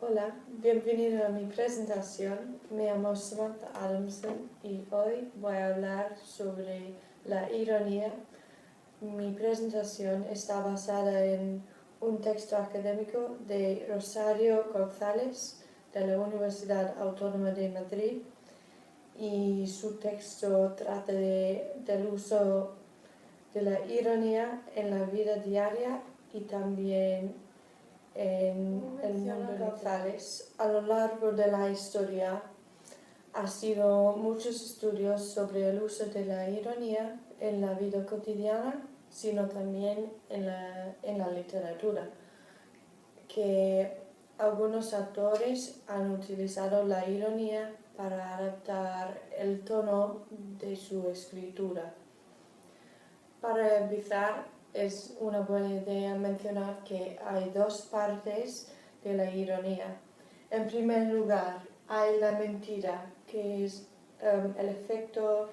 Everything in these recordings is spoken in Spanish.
Hola, bienvenido a mi presentación. Me llamo Samantha Adamson y hoy voy a hablar sobre la ironía. Mi presentación está basada en un texto académico de Rosario González de la Universidad Autónoma de Madrid y su texto trata del uso de la ironía en la vida diaria y también en el mundo González. A lo largo de la historia ha sido muchos estudios sobre el uso de la ironía en la vida cotidiana, sino también en la literatura, que algunos autores han utilizado la ironía para adaptar el tono de su escritura. Para empezar, es una buena idea mencionar que hay dos partes de la ironía. En primer lugar, hay la mentira, que es el efecto,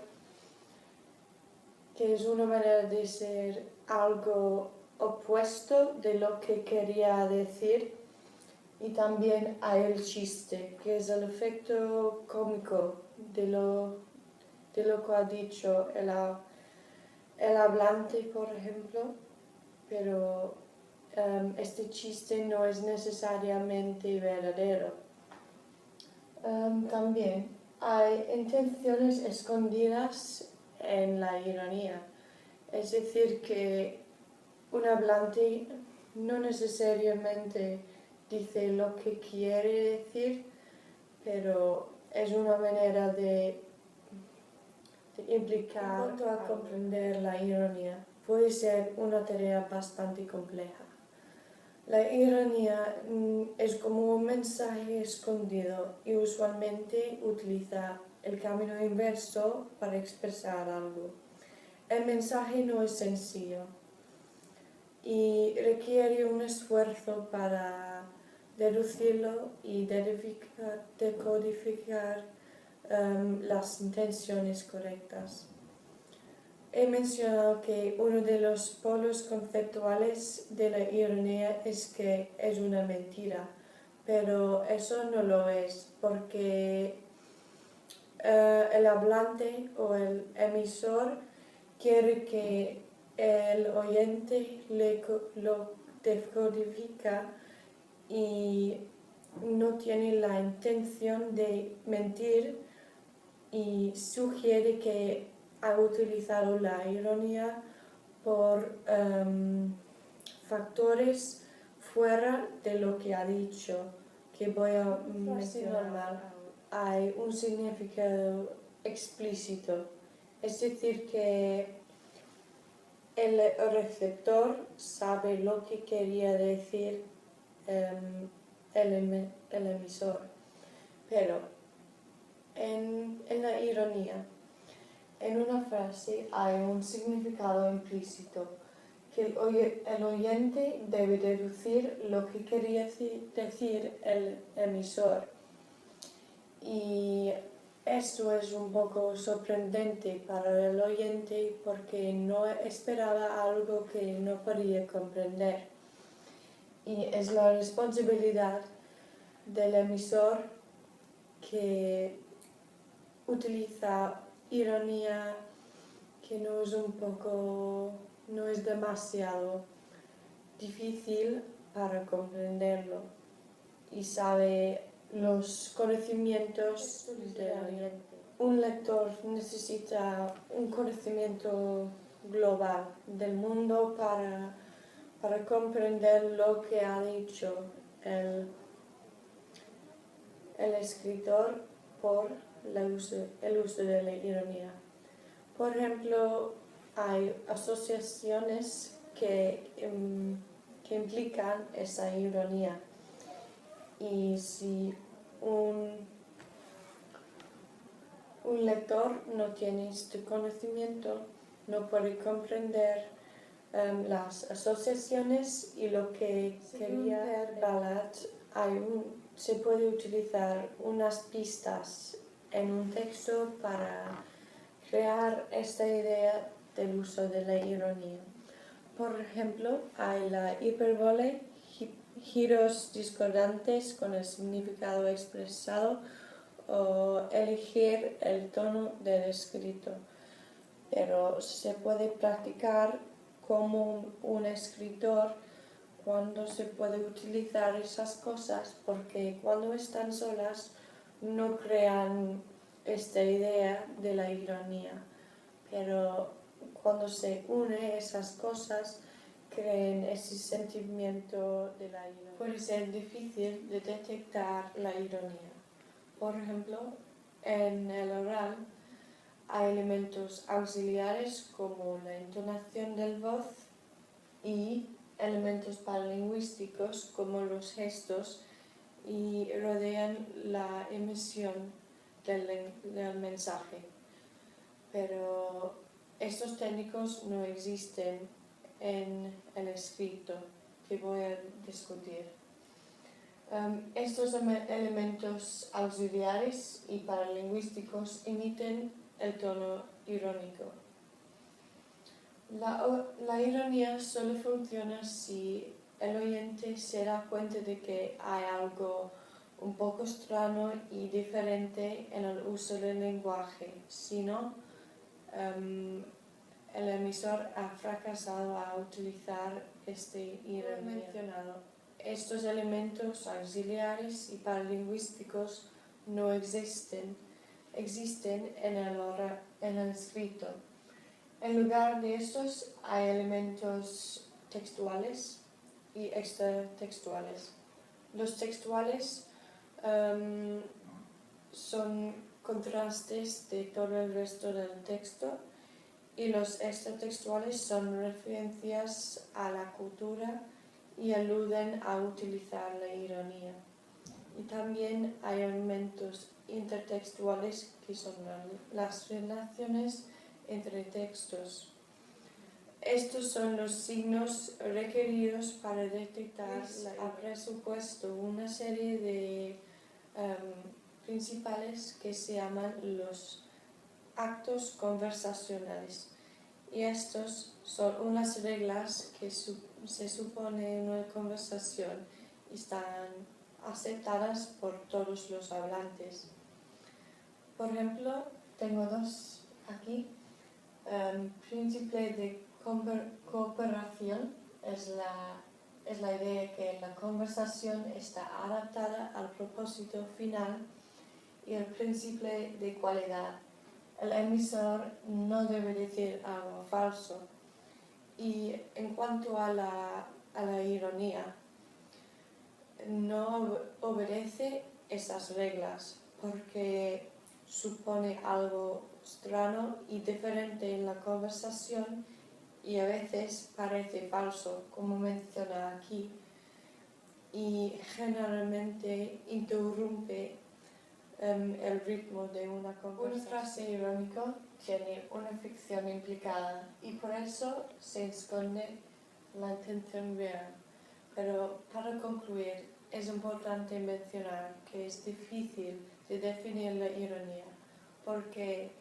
que es una manera de ser algo opuesto de lo que quería decir. Y también hay el chiste, que es el efecto cómico de lo que ha dicho el hablante, por ejemplo, pero este chiste no es necesariamente verdadero. También hay intenciones escondidas en la ironía, es decir, que un hablante no necesariamente dice lo que quiere decir, pero es una manera de implicar. En cuanto a comprender la ironía, puede ser una tarea bastante compleja. La ironía es como un mensaje escondido y usualmente utiliza el camino inverso para expresar algo. El mensaje no es sencillo y requiere un esfuerzo para deducirlo y decodificar las intenciones correctas. He mencionado que uno de los polos conceptuales de la ironía es que es una mentira, pero eso no lo es, porque el hablante o el emisor quiere que el oyente lo decodifica y no tiene la intención de mentir y sugiere que ha utilizado la ironía por factores fuera de lo que ha dicho, que voy a mencionar. Hay un significado explícito, es decir, que el receptor sabe lo que quería decir el emisor, pero en la ironía, en una frase hay un significado implícito que el oyente debe deducir lo que quería decir el emisor. Y esto es un poco sorprendente para el oyente porque no esperaba algo que no podía comprender. Y es la responsabilidad del emisor que utiliza ironía que no es demasiado difícil para comprenderlo y sabe los conocimientos del oyente. Un lector necesita un conocimiento global del mundo para comprender lo que ha dicho el escritor por el uso de la ironía. Por ejemplo, hay asociaciones que implican esa ironía. Y si un lector no tiene este conocimiento, no puede comprender las asociaciones y lo que quería ver Ballard. Se puede utilizar unas pistas en un texto para crear esta idea del uso de la ironía. Por ejemplo, hay la hipérbole, giros discordantes con el significado expresado o elegir el tono del escrito. Pero se puede practicar como un escritor cuando se puede utilizar esas cosas, porque cuando están solas no crean esta idea de la ironía, pero cuando se une esas cosas crean ese sentimiento de la ironía. Puede ser difícil de detectar la ironía. Por ejemplo, en el oral hay elementos auxiliares como la entonación del voz y elementos paralingüísticos como los gestos y rodean la emisión del mensaje. Pero estos técnicos no existen en el escrito que voy a discutir. Estos elementos auxiliares y paralingüísticos imiten el tono irónico. La ironía solo funciona si el oyente se da cuenta de que hay algo un poco extraño y diferente en el uso del lenguaje, si no, el emisor ha fracasado a utilizar este ironía. Estos elementos auxiliares y paralingüísticos no existen en el escrito. En lugar de estos hay elementos textuales y extratextuales. Los textuales son contrastes de todo el resto del texto y los extratextuales son referencias a la cultura y aluden a utilizar la ironía. Y también hay elementos intertextuales que son las relaciones entre textos. Estos son los signos requeridos para detectar ha presupuesto una serie de principales que se llaman los actos conversacionales. Y estos son unas reglas que se supone en una conversación y están aceptadas por todos los hablantes. Por ejemplo, tengo dos aquí. Príncipe de cooperación es la idea que la conversación está adaptada al propósito final, y el príncipe de cualidad. El emisor no debe decir algo falso. Y en cuanto a la ironía, no obedece esas reglas porque supone algo extraño y diferente en la conversación y a veces parece falso, como menciona aquí, y generalmente interrumpe el ritmo de una conversación. Una frase irónica tiene una ficción implicada y por eso se esconde la intención real. Pero para concluir, es importante mencionar que es difícil de definir la ironía, porque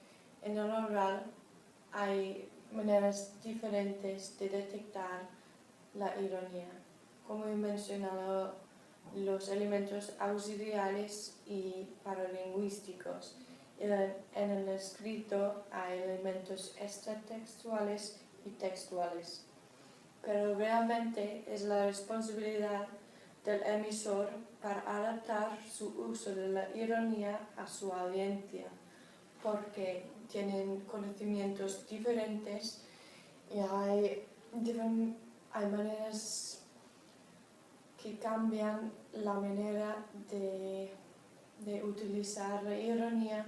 en el oral hay maneras diferentes de detectar la ironía. Como he mencionado, los elementos auxiliares y paralingüísticos. En el escrito hay elementos extratextuales y textuales. Pero realmente es la responsabilidad del emisor para adaptar su uso de la ironía a su audiencia, porque tienen conocimientos diferentes y hay maneras que cambian la manera de utilizar la ironía.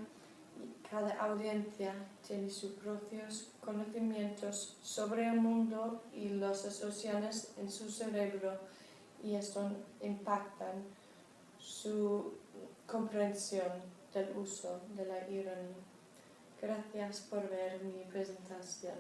Cada audiencia tiene sus propios conocimientos sobre el mundo y las asociaciones en su cerebro, y esto impactan su comprensión del uso de la ironía. Gracias por ver mi presentación.